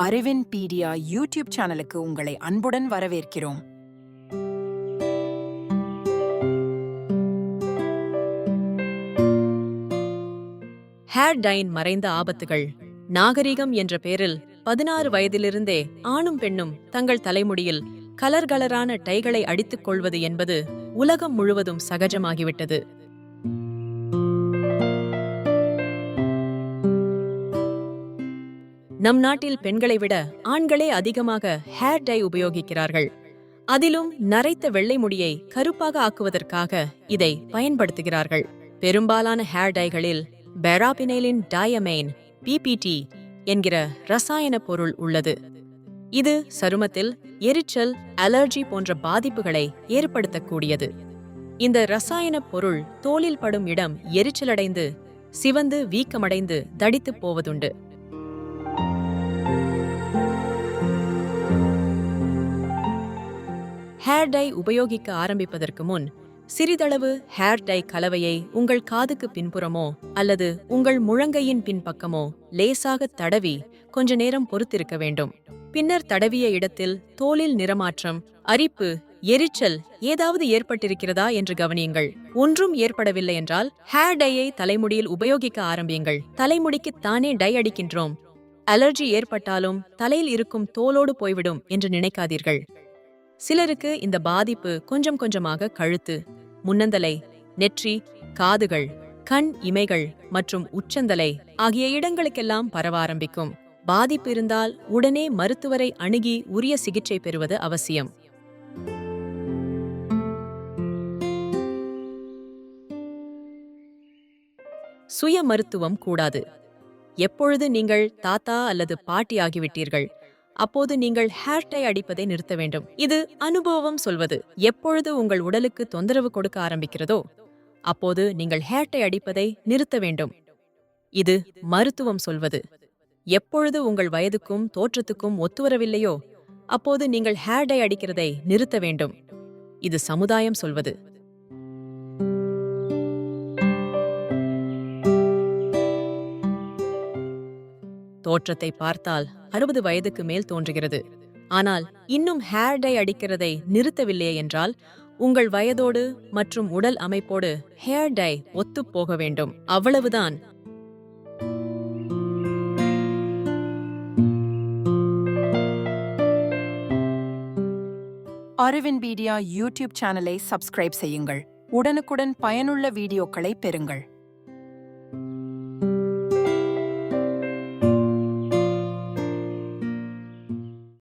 அறிவின் பீடியா யூடியூப் சேனலுக்கு உங்களை அன்புடன் வரவேற்கிறோம். ஹேர் டையின் மறைந்த ஆபத்துகள். நாகரிகம் என்ற பெயரில் 16 வயதிலிருந்தே ஆணும் பெண்ணும் தங்கள் தலைமுடியில் கலரான டைகளை அடித்துக் கொள்வது என்பது உலகம் முழுவதும் சகஜமாகிவிட்டது. நம் நாட்டில் பெண்களை விட ஆண்களே அதிகமாக ஹேர் டை உபயோகிக்கிறார்கள். அதிலும் நரைத்த வெள்ளை முடியை கருப்பாக ஆக்குவதற்காக இதை பயன்படுத்துகிறார்கள். பெரும்பாலான ஹேர் டைகளில் பெராபினைலின் டயமைன் (PPT) என்கிற ரசாயன பொருள் உள்ளது. இது சருமத்தில் எரிச்சல், அலர்ஜி போன்ற பாதிப்புகளை ஏற்படுத்தக்கூடியது. இந்த ரசாயன பொருள் தோலில் படும் இடம் எரிச்சலடைந்து சிவந்து வீக்கமடைந்து தடித்துப் போவதுண்டு. ஹேர் டை உபயோகிக்க ஆரம்பிப்பதற்கு முன் சிறிதளவு ஹேர் டை கலவையை உங்கள் காதுக்கு பின்புறமோ அல்லது உங்கள் முழங்கையின் பின்பக்கமோ லேசாக தடவி கொஞ்ச நேரம் பொறுத்திருக்க வேண்டும். பின்னர் தடவிய இடத்தில் தோலில் நிறமாற்றம், அரிப்பு, எரிச்சல் ஏதாவது ஏற்பட்டிருக்கிறதா என்று கவனியுங்கள். ஒன்றும் ஏற்படவில்லை என்றால் ஹேர் டையை தலைமுடியில் உபயோகிக்க ஆரம்பியுங்கள். தலைமுடிக்கு தானே டை அடிக்கின்றோம், அலர்ஜி ஏற்பட்டாலும் தலையில் இருக்கும் தோலோடு போய்விடும் என்று நினைக்காதீர்கள். சிலருக்கு இந்த பாதிப்பு கொஞ்சம் கொஞ்சமாக கழுத்து, முன்னந்தலை, நெற்றி, காதுகள், கண் இமைகள் மற்றும் உச்சந்தலை ஆகிய இடங்களுக்கெல்லாம் பரவ ஆரம்பிக்கும். பாதிப்பு இருந்தால் உடனே மருத்துவரை அணுகி உரிய சிகிச்சை பெறுவது அவசியம். சுய மருத்துவம் கூடாது. எப்பொழுது நீங்கள் தாத்தா அல்லது பாட்டி ஆகிவிட்டீர்கள் அப்போது நீங்கள் ஹேர் டை அடிப்பதை நிறுத்த வேண்டும். இது அனுபவம் சொல்வது. எப்பொழுது உங்கள் உடலுக்கு தொந்தரவு கொடுக்க ஆரம்பிக்கிறதோ அப்போது நீங்கள் ஹேர் டை அடிப்பதை நிறுத்த வேண்டும். இது மருத்துவம் சொல்வது. எப்பொழுது உங்கள் வயதுக்கும் தோற்றத்துக்கும் ஒத்துவரவில்லையோ அப்போது நீங்கள் ஹேர் டை அடிக்கிறதை நிறுத்த வேண்டும். இது சமுதாயம் சொல்வது. தோற்றத்தை பார்த்தால் 60 வயதுக்கு மேல் தோன்றுகிறது. ஆனால் இன்னும் ஹேர் டை அடிக்கிறதை நிறுத்தவில்லையே என்றால் உங்கள் வயதோடு மற்றும் உடல் அமைப்போடு ஹேர் டை ஒத்துப் போக வேண்டும். அவ்வளவுதான். அறிவின் பீடியா யூடியூப் சேனலை சப்ஸ்கிரைப் செய்யுங்கள். உடனுக்குடன் பயனுள்ள வீடியோக்களை பெறுங்கள்.